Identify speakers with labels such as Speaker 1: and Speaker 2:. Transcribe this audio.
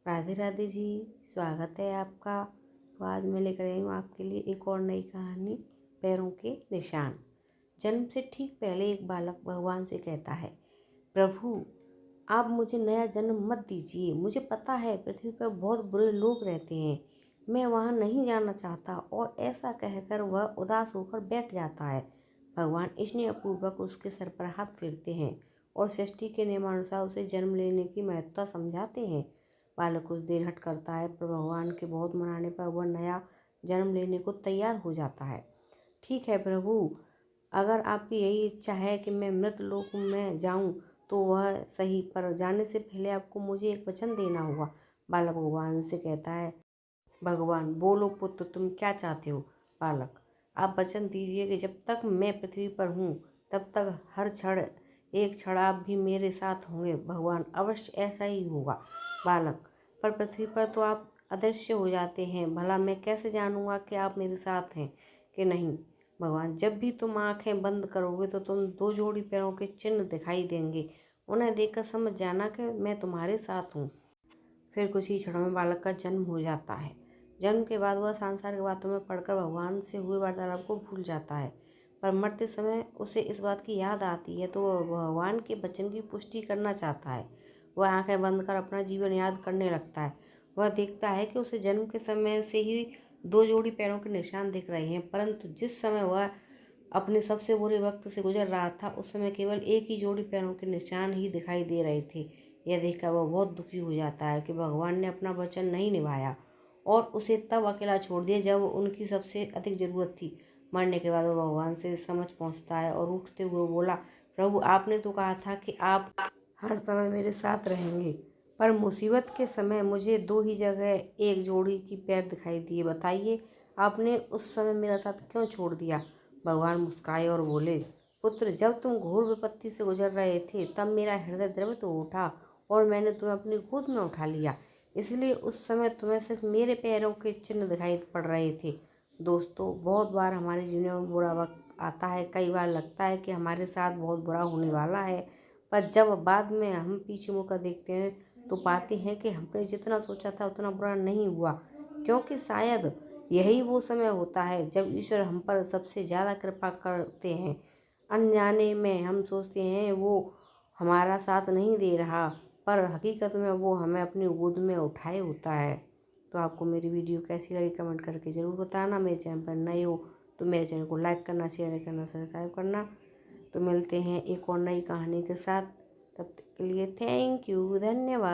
Speaker 1: राधे राधे जी। स्वागत है आपका। तो आज मैं लेकर आई हूँ आपके लिए एक और नई कहानी, पैरों के निशान। जन्म से ठीक पहले एक बालक भगवान से कहता है, प्रभु आप मुझे नया जन्म मत दीजिए। मुझे पता है पृथ्वी पर बहुत बुरे लोग रहते हैं, मैं वहाँ नहीं जाना चाहता। और ऐसा कहकर वह उदास होकर बैठ जाता है। भगवान स्नेहपूर्वक उसके सर पर हाथ फेरते हैं और सृष्टि के नियमानुसार उसे जन्म लेने की महत्वता समझाते हैं। बालक कुछ देर हट करता है, पर भगवान के बहुत मनाने पर वह नया जन्म लेने को तैयार हो जाता है। ठीक है प्रभु, अगर आपकी यही इच्छा है कि मैं मृत लोक में जाऊं तो वह सही, पर जाने से पहले आपको मुझे एक वचन देना होगा। बालक भगवान से कहता है, भगवान बोलो पुत्र, तुम क्या चाहते हो। बालक, आप वचन दीजिए कि जब तक मैं पृथ्वी पर हूँ तब तक हर क्षण एक क्षण आप भी मेरे साथ होंगे। भगवान, अवश्य ऐसा ही होगा। बालक, पर पृथ्वी पर तो आप अदृश्य हो जाते हैं, भला मैं कैसे जानूंगा कि आप मेरे साथ हैं कि नहीं। भगवान, जब भी तुम आंखें बंद करोगे तो तुम दो जोड़ी पैरों के चिन्ह दिखाई देंगे, उन्हें देखकर समझ जाना कि मैं तुम्हारे साथ हूँ। फिर कुछ ही क्षणों में बालक का जन्म हो जाता है। जन्म के बाद वह सांसारिक बातों में पढ़कर भगवान से हुए वार्तालाप को भूल जाता है, पर मरते समय उसे इस बात की याद आती है तो वह भगवान के वचन की पुष्टि करना चाहता है। वह आंखें बंद कर अपना जीवन याद करने लगता है। वह देखता है कि उसे जन्म के समय से ही दो जोड़ी पैरों के निशान दिख रहे हैं, परंतु जिस समय वह अपने सबसे बुरे वक्त से गुजर रहा था उस समय केवल एक ही जोड़ी पैरों के निशान ही दिखाई दे रहे थे। यह देखकर वह बहुत दुखी हो जाता है कि भगवान ने अपना वचन नहीं निभाया और उसे तब अकेला छोड़ दिया जब उनकी सबसे अधिक ज़रूरत थी। मरने के बाद वह भगवान से समझ पहुंचता है और उठते हुए बोला, प्रभु आपने तो कहा था कि आप हर समय मेरे साथ रहेंगे, पर मुसीबत के समय मुझे दो ही जगह एक जोड़ी की पैर दिखाई दिए। बताइए आपने उस समय मेरा साथ क्यों छोड़ दिया। भगवान मुस्काए और बोले, पुत्र जब तुम घोर विपत्ति से गुजर रहे थे तब मेरा हृदय द्रवित हो उठा और मैंने तुम्हें अपनी गोद में उठा लिया, इसलिए उस समय तुम्हें सिर्फ मेरे पैरों के चिन्ह दिखाई पड़ रहे थे। दोस्तों, बहुत बार हमारे जीवन में बुरा वक्त आता है, कई बार लगता है कि हमारे साथ बहुत बुरा होने वाला है, पर जब बाद में हम पीछे मुड़कर देखते हैं तो पाते हैं कि हमने जितना सोचा था उतना बुरा नहीं हुआ, क्योंकि शायद यही वो समय होता है जब ईश्वर हम पर सबसे ज़्यादा कृपा करते हैं। अनजाने में हम सोचते हैं वो हमारा साथ नहीं दे रहा, पर हकीकत में वो हमें अपनी गोद में उठाए होता है। तो आपको मेरी वीडियो कैसी लगी कमेंट करके ज़रूर बताना। मेरे चैनल पर नए हो तो मेरे चैनल को लाइक करना, शेयर करना, सब्सक्राइब करना। तो मिलते हैं एक और नई कहानी के साथ, तब तक के लिए थैंक यू, धन्यवाद।